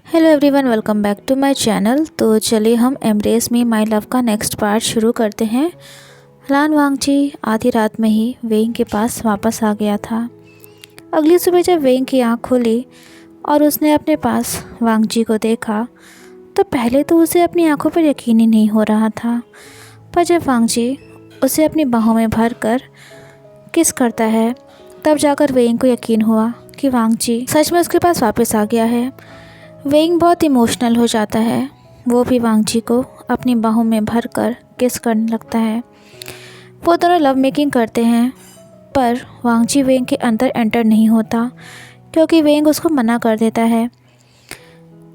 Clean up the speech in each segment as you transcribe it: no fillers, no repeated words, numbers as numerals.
Hello everyone, welcome back to my channel. तो चलिए हम एम्ब्रेस मी माय लव का नेक्स्ट पार्ट शुरू करते हैं। लान वांगची आधी रात में ही वेंग के पास वापस आ गया था। अगली सुबह जब वेंग की आँख खुली और उसने अपने पास वांगची को देखा तो पहले तो उसे अपनी आंखों पर यकीन ही नहीं हो रहा था। पर जब वांगची उसे अपनी बाहों में भर कर किस करता है तब जाकर वेंग को यकीन हुआ कि वांगची सच में उसके पास वापस आ गया है। वेंग बहुत इमोशनल हो जाता है। वो भी वांगची को अपनी बाहों में भर कर किस करने लगता है। वो दोनों लव मेकिंग करते हैं पर वांगची वेंग के अंदर एंटर नहीं होता क्योंकि वेंग उसको मना कर देता है।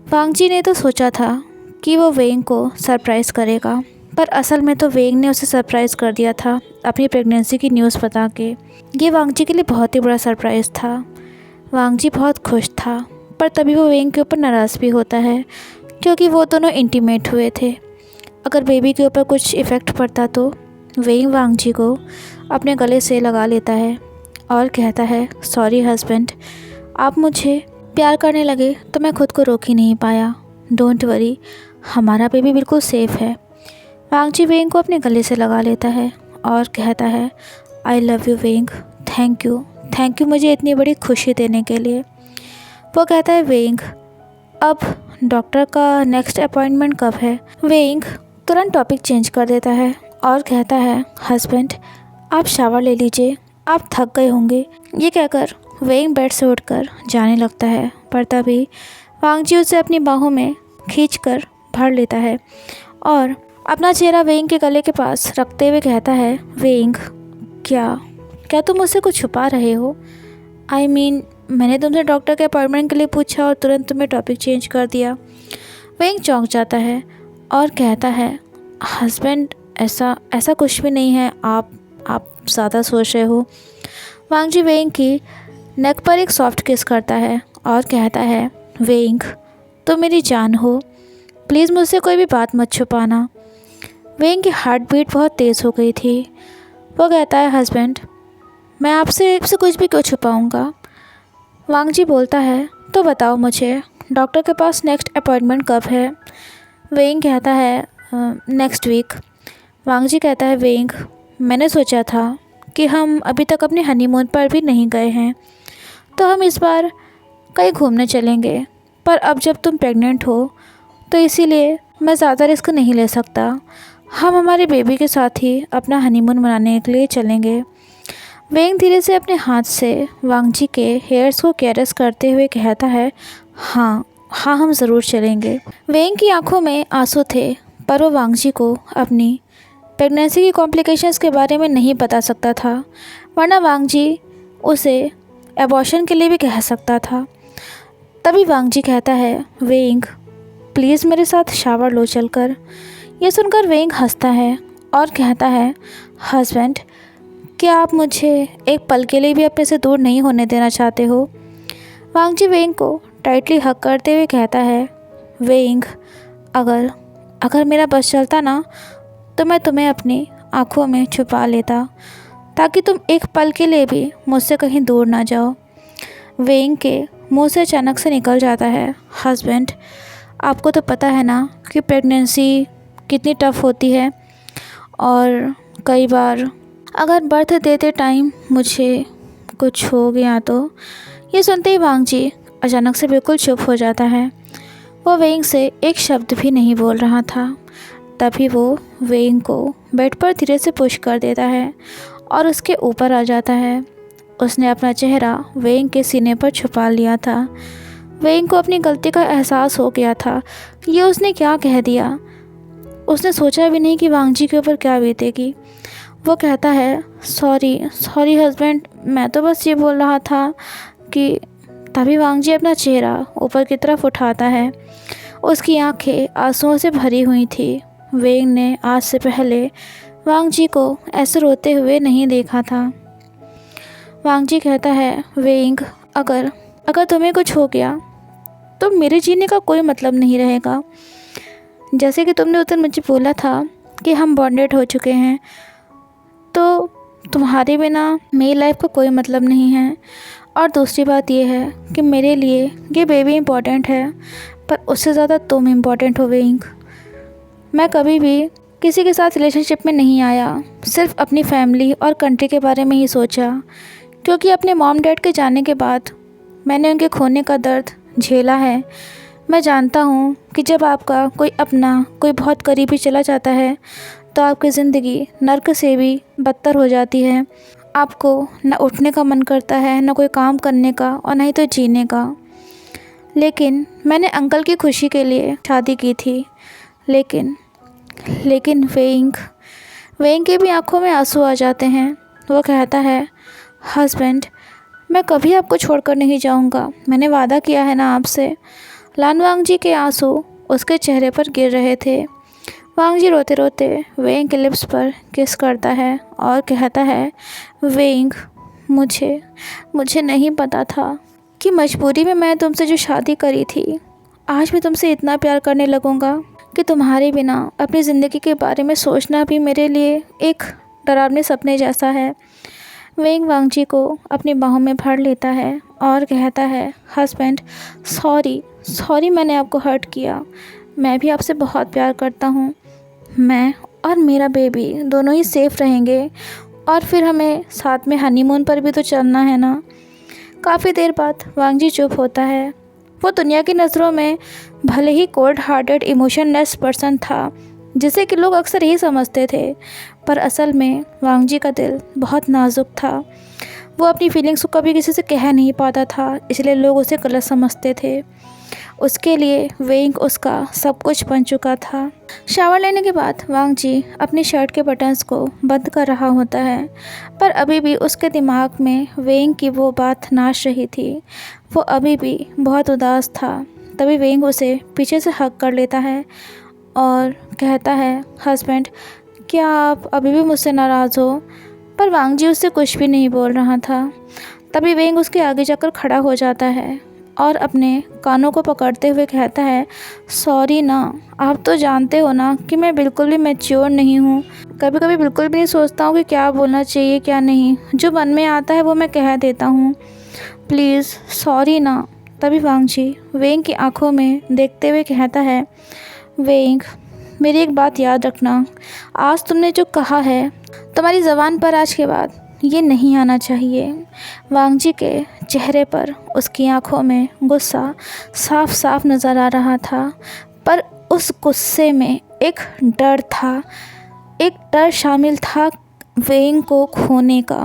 वांगची ने तो सोचा था कि वो वेंग को सरप्राइज़ करेगा, पर असल में तो वेंग ने उसे सरप्राइज़ कर दिया था अपनी प्रेगनेंसी की न्यूज़ बता के। ये वांगची के लिए बहुत ही बड़ा सरप्राइज़ था। वांगची बहुत खुश था, पर तभी वो वेंग के ऊपर नाराज़ भी होता है क्योंकि वो दोनों इंटीमेट हुए थे। अगर बेबी के ऊपर कुछ इफ़ेक्ट पड़ता तो वेंग वांगची को अपने गले से लगा लेता है और कहता है, सॉरी हस्बैंड, आप मुझे प्यार करने लगे तो मैं खुद को रोक ही नहीं पाया। डोंट वरी, हमारा बेबी बिल्कुल सेफ़ है। वांगची वेंग को अपने गले से लगा लेता है और कहता है, आई लव यू वेंग, थैंक यू मुझे इतनी बड़ी खुशी देने के लिए। वो कहता है, वेंग अब डॉक्टर का नेक्स्ट अपॉइंटमेंट कब है? वेंग तुरंत टॉपिक चेंज कर देता है और कहता है, हस्बैंड आप शावर ले लीजिए, आप थक गए होंगे। ये कहकर वेंग बेड से उठकर जाने लगता है, पर तभी वांगची उसे अपनी बाहों में खींचकर भर लेता है और अपना चेहरा वेंग के गले के पास रखते हुए कहता है, वेंग क्या तुम मुझसे कुछ छुपा रहे हो? आई मीन मैंने तुमसे डॉक्टर के अपॉइंटमेंट के लिए पूछा और तुरंत तुम्हें टॉपिक चेंज कर दिया। वेंग चौंक जाता है और कहता है, हस्बैंड ऐसा कुछ भी नहीं है, आप ज़्यादा सोच रहे हो। वांगजी वेंग की नेक पर एक सॉफ्ट किस करता है और कहता है, वेंग तुम मेरी जान हो, प्लीज़ मुझसे कोई भी बात मत छुपाना। वेंग की हार्ट बीट बहुत तेज़ हो गई थी। वो कहता है, हस्बैंड मैं आपसे कुछ भी क्यों छुपाऊँगा? वांगजी बोलता है, तो बताओ मुझे डॉक्टर के पास नेक्स्ट अपॉइंटमेंट कब है? वेंग कहता है, नेक्स्ट वीक। वांगजी कहता है, वेंग मैंने सोचा था कि हम अभी तक अपने हनीमून पर भी नहीं गए हैं, तो हम इस बार कहीं घूमने चलेंगे, पर अब जब तुम प्रेग्नेंट हो तो इसीलिए मैं ज़्यादा रिस्क नहीं ले सकता। हम हमारे बेबी के साथ ही अपना हनीमून मनाने के लिए चलेंगे। वेंग धीरे से अपने हाथ से वांगजी के हेयर्स को कैरेस करते हुए कहता है, हाँ हम ज़रूर चलेंगे। वेंग की आंखों में आंसू थे, पर वो वांगजी को अपनी प्रेगनेंसी की कॉम्प्लिकेशंस के बारे में नहीं बता सकता था, वरना वांगजी उसे एबॉर्शन के लिए भी कह सकता था। तभी वांगजी कहता है, वेंग प्लीज़ मेरे साथ शावर लो चलकर। यह सुनकर वेंग हंसता है और कहता है, हस्बैंड क्या आप मुझे एक पल के लिए भी अपने से दूर नहीं होने देना चाहते हो? वांगजी वेंग को टाइटली हग करते हुए कहता है, वेंग अगर मेरा बस चलता ना तो मैं तुम्हें अपनी आँखों में छुपा लेता ताकि तुम एक पल के लिए भी मुझसे कहीं दूर ना जाओ। वेंग के मुंह से अचानक से निकल जाता है, हस्बैंड आपको तो पता है ना कि प्रेगनेंसी कितनी टफ़ होती है और कई बार अगर बर्थ देते टाइम मुझे कुछ हो गया तो। ये सुनते ही वांगजी अचानक से बिल्कुल चुप हो जाता है। वो वेंग से एक शब्द भी नहीं बोल रहा था। तभी वो वेंग को बेड पर धीरे से पुश कर देता है और उसके ऊपर आ जाता है। उसने अपना चेहरा वेंग के सीने पर छुपा लिया था। वेंग को अपनी गलती का एहसास हो गया था। ये उसने क्या कह दिया? उसने सोचा भी नहीं कि वांगजी के ऊपर क्या बीतेगी। वो कहता है, सॉरी हस्बैंड, मैं तो बस ये बोल रहा था कि। तभी वांगजी अपना चेहरा ऊपर की तरफ उठाता है। उसकी आंखें आंसुओं से भरी हुई थी। वेंग ने आज से पहले वांगजी को ऐसे रोते हुए नहीं देखा था। वांगजी कहता है, वेंग अगर तुम्हें कुछ हो गया तो मेरे जीने का कोई मतलब नहीं रहेगा। जैसे कि तुमने उस दिन मुझे बोला था कि हम बॉन्डेड हो चुके हैं, तो तुम्हारे बिना मेरी लाइफ का कोई मतलब नहीं है। और दूसरी बात यह है कि मेरे लिए ये बेबी इम्पॉर्टेंट है, पर उससे ज़्यादा तुम इम्पोर्टेंट हो वेइंग। मैं कभी भी किसी के साथ रिलेशनशिप में नहीं आया, सिर्फ अपनी फैमिली और कंट्री के बारे में ही सोचा, क्योंकि अपने मॉम डैड के जाने के बाद मैंने उनके खोने का दर्द झेला है। मैं जानता हूँ कि जब आपका कोई अपना, कोई बहुत करीबी चला जाता है तो आपकी ज़िंदगी नर्क से भी बदतर हो जाती है। आपको न उठने का मन करता है, न कोई काम करने का, और न ही तो जीने का। लेकिन मैंने अंकल की खुशी के लिए शादी की थी। लेकिन वेइंग की भी आंखों में आंसू आ जाते हैं। वो कहता है, हस्बैंड, मैं कभी आपको छोड़कर नहीं जाऊंगा, मैंने वादा किया है ना आपसे। लान वांगजी के आंसू उसके चेहरे पर गिर रहे थे। वांगजी रोते रोते वेइंग के लिप्स पर किस करता है और कहता है, वेइंग, मुझे नहीं पता था कि मजबूरी में मैं तुमसे जो शादी करी थी, आज मैं तुमसे इतना प्यार करने लगूंगा कि तुम्हारे बिना अपनी ज़िंदगी के बारे में सोचना भी मेरे लिए एक डरावने सपने जैसा है। वेइंग वांगजी को अपनी बाहों में भर लेता है और कहता है, हस्बैंड, सॉरी मैंने आपको हर्ट किया। मैं भी आपसे बहुत प्यार करता हूँ। मैं और मेरा बेबी दोनों ही सेफ़ रहेंगे, और फिर हमें साथ में हनीमून पर भी तो चलना है ना। काफ़ी देर बाद वांगजी चुप होता है। वो दुनिया की नज़रों में भले ही कोल्ड हार्टेड इमोशनलेस पर्सन था, जिसे कि लोग अक्सर यही समझते थे, पर असल में वांगजी का दिल बहुत नाजुक था। वो अपनी फीलिंग्स को कभी किसी से कह नहीं पाता था, इसलिए लोग उसे गलत समझते थे। उसके लिए वेइंग उसका सब कुछ बन चुका था। शावर लेने के बाद वांगजी अपनी शर्ट के बटन्स को बंद कर रहा होता है, पर अभी भी उसके दिमाग में वेइंग की वो बात नाच रही थी। वो अभी भी बहुत उदास था। तभी वेइंग उसे पीछे से हग कर लेता है और कहता है, हस्बैंड, क्या आप अभी भी मुझसे नाराज़ हो? पर वांगजी उससे कुछ भी नहीं बोल रहा था। तभी वेइंग उसके आगे जाकर खड़ा हो जाता है और अपने कानों को पकड़ते हुए कहता है, सॉरी ना, आप तो जानते हो ना कि मैं बिल्कुल भी मैच्योर नहीं हूँ। कभी कभी बिल्कुल भी नहीं सोचता हूँ कि क्या बोलना चाहिए क्या नहीं, जो मन में आता है वो मैं कह देता हूँ। प्लीज़ सॉरी ना। तभी वांगजी वेइंग की आंखों में देखते हुए कहता है, वेइंग, मेरी एक बात याद रखना, आज तुमने जो कहा है तुम्हारी ज़बान पर आज के बाद ये नहीं आना चाहिए। वांगजी के चेहरे पर, उसकी आंखों में गुस्सा साफ साफ नज़र आ रहा था, पर उस गुस्से में एक डर था, एक डर शामिल था वेइंग को खोने का।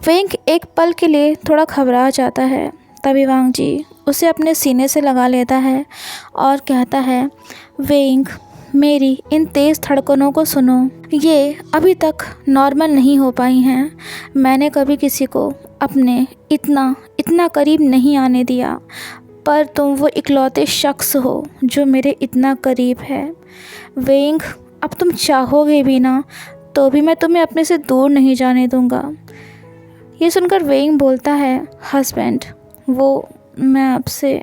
वेइंग एक पल के लिए थोड़ा घबरा जाता है। तभी वांगजी उसे अपने सीने से लगा लेता है और कहता है, वेइंग, मेरी इन तेज़ धड़कनों को सुनो, ये अभी तक नॉर्मल नहीं हो पाई हैं। मैंने कभी किसी को अपने इतना करीब नहीं आने दिया, पर तुम वो इकलौते शख्स हो जो मेरे इतना करीब है। वेइंग, अब तुम चाहोगे भी ना तो भी मैं तुम्हें अपने से दूर नहीं जाने दूंगा। ये सुनकर वेइंग बोलता है, हस्बैंड, वो मैं आपसे।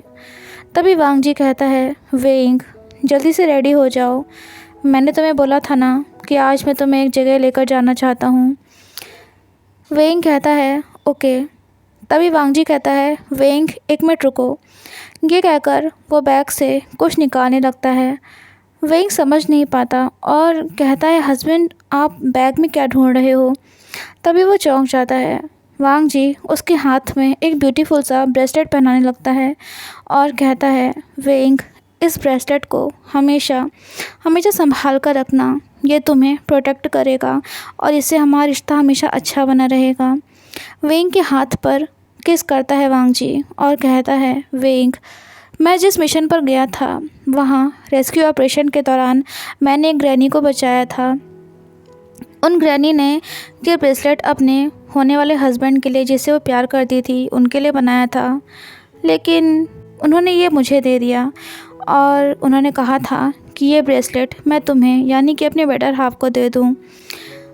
तभी वांगजी कहता है, वेइंग, जल्दी से रेडी हो जाओ, मैंने तुम्हें बोला था ना कि आज मैं तुम्हें एक जगह लेकर जाना चाहता हूँ। वेइंग कहता है, ओके। तभी वांगजी कहता है, वेइंग, एक मिनट रुको। ये कहकर वो बैग से कुछ निकालने लगता है। वेइंग समझ नहीं पाता और कहता है, हस्बैंड, आप बैग में क्या ढूंढ रहे हो? तभी वो चौंक जाता है। वांगजी उसके हाथ में एक ब्यूटीफुल सा ब्रेसलेट पहनाने लगता है और कहता है, वेइंग, इस ब्रेसलेट को हमेशा संभाल कर रखना, ये तुम्हें प्रोटेक्ट करेगा और इससे हमारा रिश्ता हमेशा अच्छा बना रहेगा। वेइंग के हाथ पर किस करता है वांगजी और कहता है, वेइंग, मैं जिस मिशन पर गया था वहाँ रेस्क्यू ऑपरेशन के दौरान मैंने एक ग्रैनी को बचाया था। उन ग्रैनी ने ये ब्रेसलेट अपने होने वाले हस्बैंड के लिए, जिसे वो प्यार करती थी, उनके लिए बनाया था, लेकिन उन्होंने ये मुझे दे दिया और उन्होंने कहा था कि ये ब्रेसलेट मैं तुम्हें, यानी कि अपने बेटर हाफ को दे दूँ।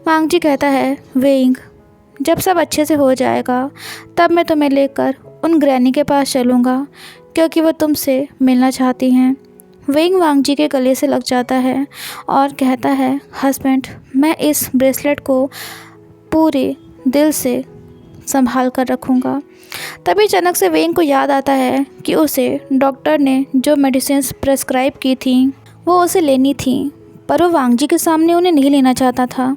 वांगजी कहता है, वेइंग, जब सब अच्छे से हो जाएगा तब मैं तुम्हें लेकर उन ग्रैनी के पास चलूँगा, क्योंकि वो तुमसे मिलना चाहती हैं। वेइंग वांगजी के गले से लग जाता है और कहता है, हस्बैंड, मैं इस ब्रेसलेट को पूरे दिल से संभाल कर रखूँगा। तभी अचानक से वेंग को याद आता है कि उसे डॉक्टर ने जो मेडिसिन्स प्रेस्क्राइब की थी वो उसे लेनी थी, पर वो वांग जी के सामने उन्हें नहीं लेना चाहता था,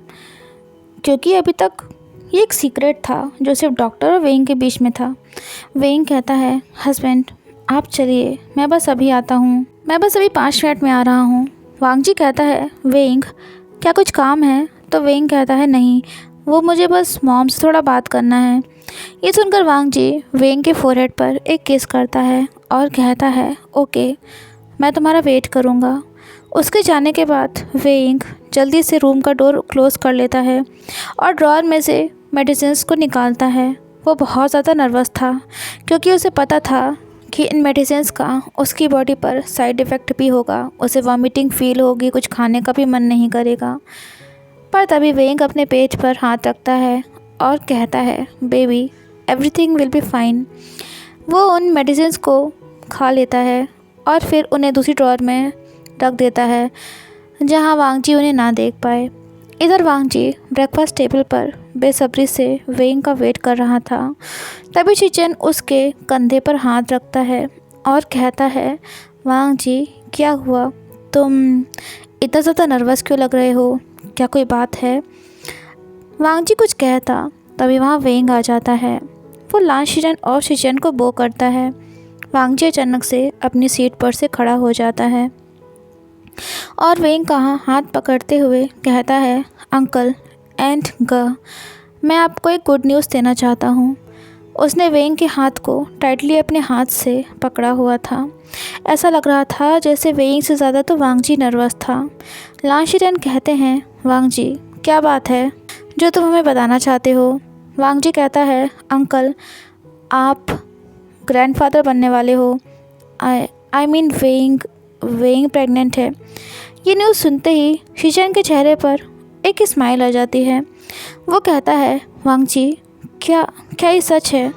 क्योंकि अभी तक ये एक सीक्रेट था जो सिर्फ डॉक्टर और वेंग के बीच में था। वेंग कहता है, हस्बैंड आप चलिए, मैं बस अभी आता हूँ, मैं बस अभी 5 मिनट में आ रहा हूँ। वांग जी कहता है, वेंग क्या कुछ काम है? तो वेंग कहता है, नहीं, वो मुझे बस मॉम से थोड़ा बात करना है। ये सुनकर वांग जी वेंग के फोरहेड पर एक किस करता है और कहता है, ओके, मैं तुम्हारा वेट करूँगा। उसके जाने के बाद वेंग जल्दी से रूम का डोर क्लोज़ कर लेता है और ड्रॉअर में से मेडिसिन्स को निकालता है। वो बहुत ज़्यादा नर्वस था, क्योंकि उसे पता था कि इन मेडिसिन्स का उसकी बॉडी पर साइड इफ़ेक्ट भी होगा, उसे वॉमिटिंग फील होगी, कुछ खाने का भी मन नहीं करेगा। पर तभी वेंग अपने पेट पर हाथ रखता है और कहता है, baby everything will be fine. वो उन मेडिसिन्स को खा लेता है और फिर उन्हें दूसरी ड्रॉअर में रख देता है जहां वांग जी उन्हें ना देख पाए। इधर वांग जी ब्रेकफास्ट टेबल पर बेसब्री से वेंग का वेट कर रहा था। तभी शिचेन उसके कंधे पर हाथ रखता है और कहता है, वांग जी क्या हुआ? तुम इतना ज़्यादा नर्वस क्यों लग रहे हो? क्या कोई बात है? वांग जी कुछ कहता तभी वहाँ वेंग आ जाता है। वो लान शिचेन और शिचेन को बो करता है। वांग जी अचानक से अपनी सीट पर से खड़ा हो जाता है और वेंग का हाथ पकड़ते हुए कहता है, अंकल एंड ग, मैं आपको एक गुड न्यूज़ देना चाहता हूँ। उसने वेंग के हाथ को टाइटली अपने हाथ से पकड़ा हुआ था। ऐसा लग रहा था जैसे वेंग से ज़्यादा तो वांग जी नर्वस था। लान शिचेन कहते हैं, वांग जी क्या बात है जो तुम हमें बताना चाहते हो? वांग जी कहता है, अंकल आप ग्रैंडफादर बनने वाले हो। आई मीन वेंग प्रेग्नेंट है। ये न्यूज़ सुनते ही शिचेन के चेहरे पर एक स्माइल आ जाती है। वो कहता है, वांग जी क्या ये सच है?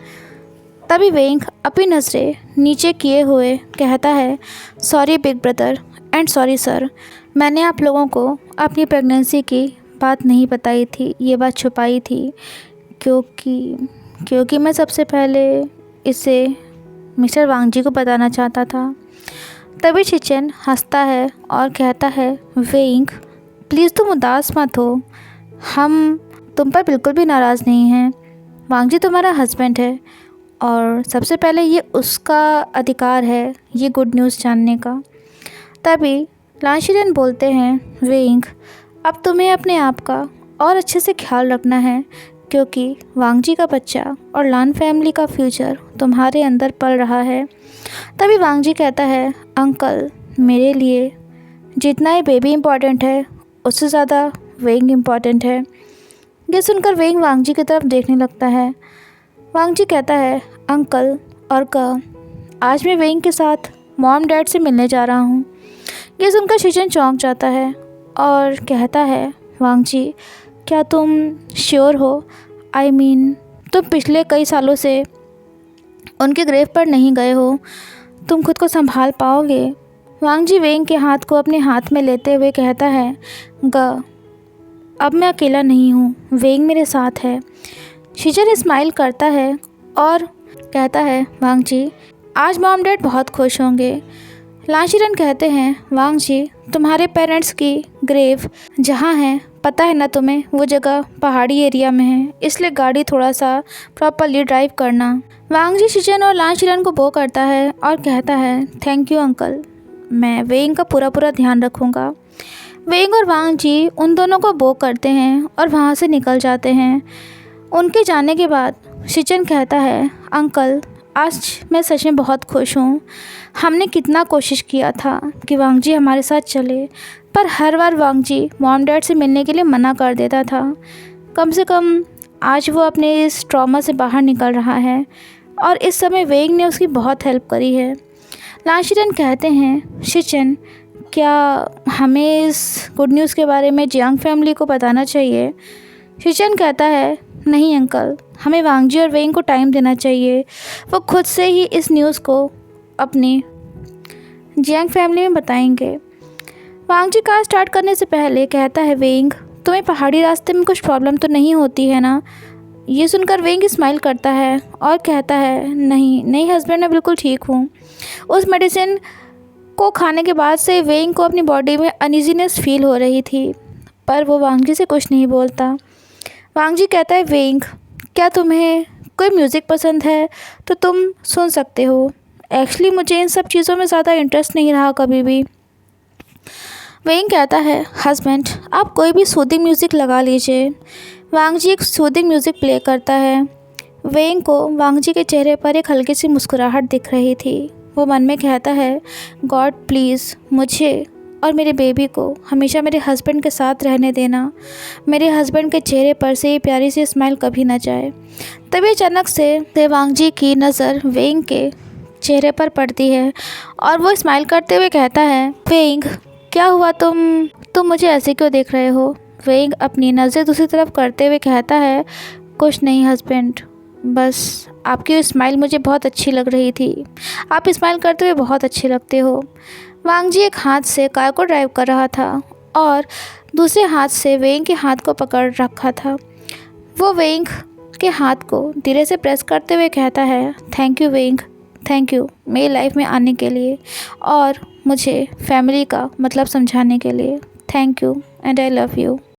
तभी वेंग अपनी नज़रें नीचे किए हुए कहता है, sorry big brother and sorry sir, मैंने आप लोगों को अपनी प्रेगनेंसी की बात नहीं बताई थी, ये बात छुपाई थी, क्योंकि मैं सबसे पहले इसे मिस्टर वांग जी को बताना चाहता था। तभी शिचेन हंसता है और कहता है, वेंग प्लीज़ तुम उदास मत हो, हम तुम पर बिल्कुल भी नाराज़ नहीं हैं। वांग जी तुम्हारा हस्बैंड है और सबसे पहले ये उसका अधिकार है ये गुड न्यूज़ जानने का। तभी लान शिचेन बोलते हैं, वेंग अब तुम्हें अपने आप का और अच्छे से ख्याल रखना है, क्योंकि वांग जी का बच्चा और लान फैमिली का फ्यूचर तुम्हारे अंदर पल रहा है। तभी वांग जी कहता है, अंकल मेरे लिए जितना ये बेबी इम्पॉर्टेंट है उससे ज़्यादा वेंग इम्पॉर्टेंट है। ये सुनकर वेंग वांग जी की तरफ देखने लगता है। वांग जी कहता है, अंकल और आज मैं वेंग के साथ मॉम डैड से मिलने जा रहा हूँ। ये सुनकर शिचेन चौंक जाता है और कहता है, वांग जी क्या तुम श्योर हो? आई मीन तुम पिछले कई सालों से उनके ग्रेव पर नहीं गए हो, तुम खुद को संभाल पाओगे? वांग जी वेंग के हाथ को अपने हाथ में लेते हुए कहता है, अब मैं अकेला नहीं हूँ, वेंग मेरे साथ है। शिचेन स्माइल करता है और कहता है, वांग जी आज मॉम डैड बहुत खुश होंगे। लान शिचेन कहते हैं, वांग जी तुम्हारे पेरेंट्स की ग्रेव जहाँ है पता है ना तुम्हें, वो जगह पहाड़ी एरिया में है, इसलिए गाड़ी थोड़ा सा प्रॉपरली ड्राइव करना। वांग जी शिचेन और लान शिचेन को बो करता है और कहता है, थैंक यू अंकल, मैं वेंग का पूरा ध्यान रखूँगा। वेंग और वांग जी उन दोनों को बो करते हैं और वहाँ से निकल जाते हैं। उनके जाने के बाद शिचेन कहता है, अंकल आज मैं सच में बहुत खुश हूँ। हमने कितना कोशिश किया था कि वांग जी हमारे साथ चले, पर हर बार वांग जी मॉम डैड से मिलने के लिए मना कर देता था। कम से कम आज वो अपने इस ट्रॉमा से बाहर निकल रहा है और इस समय वेंग ने उसकी बहुत हेल्प करी है। लान शिचेन कहते हैं, शिचेन क्या हमें इस गुड न्यूज़ के बारे में जियांग फैमिली को बताना चाहिए? शिचेन कहता है, नहीं अंकल, हमें वांग जी और वेंग को टाइम देना चाहिए, वो खुद से ही इस न्यूज़ को अपनी जियांग फैमिली में बताएंगे। वांग जी कार स्टार्ट करने से पहले कहता है, वेंग तुम्हें पहाड़ी रास्ते में कुछ प्रॉब्लम तो नहीं होती है ना? ये सुनकर वेंग स्माइल करता है और कहता है, नहीं नहीं हस्बैंड, मैं बिल्कुल ठीक हूँ। उस मेडिसिन को खाने के बाद से वेंग को अपनी बॉडी में अनइजीनेस फील हो रही थी, पर वो वांग जी से कुछ नहीं बोलता। वांग जी कहता है, वेंग क्या तुम्हें कोई म्यूज़िक पसंद है तो तुम सुन सकते हो। एक्चुअली मुझे इन सब चीज़ों में ज़्यादा इंटरेस्ट नहीं रहा कभी भी। वेंग कहता है, हस्बैंड आप कोई भी सूदिंग म्यूज़िक लगा लीजिए। वांग जी एक सूदिंग म्यूज़िक प्ले करता है। वेंग को वांग जी के चेहरे पर एक हल्की सी मुस्कुराहट दिख रही थी। वो मन में कहता है, गॉड प्लीज़ मुझे और मेरे बेबी को हमेशा मेरे हस्बैंड के साथ रहने देना। मेरे हस्बैंड के चेहरे पर से ये प्यारी सी स्माइल कभी ना जाए। तभी अचानक से वांग जी की नज़र वेंग के चेहरे पर पड़ती है और वो स्माइल करते हुए कहता है, वेंग क्या हुआ, तुम मुझे ऐसे क्यों देख रहे हो। वेंग अपनी नज़र दूसरी तरफ करते हुए कहता है, कुछ नहीं हस्बैंड, बस आपकी स्माइल मुझे बहुत अच्छी लग रही थी। आप स्माइल करते हुए बहुत अच्छे लगते हो। वांग जी एक हाथ से कार को ड्राइव कर रहा था और दूसरे हाथ से वेंग के हाथ को पकड़ रखा था। वो वेंग के हाथ को धीरे से प्रेस करते हुए कहता है, थैंक यू वेंग, थैंक यू मेरी लाइफ में आने के लिए और मुझे फैमिली का मतलब समझाने के लिए। Thank you and I love you.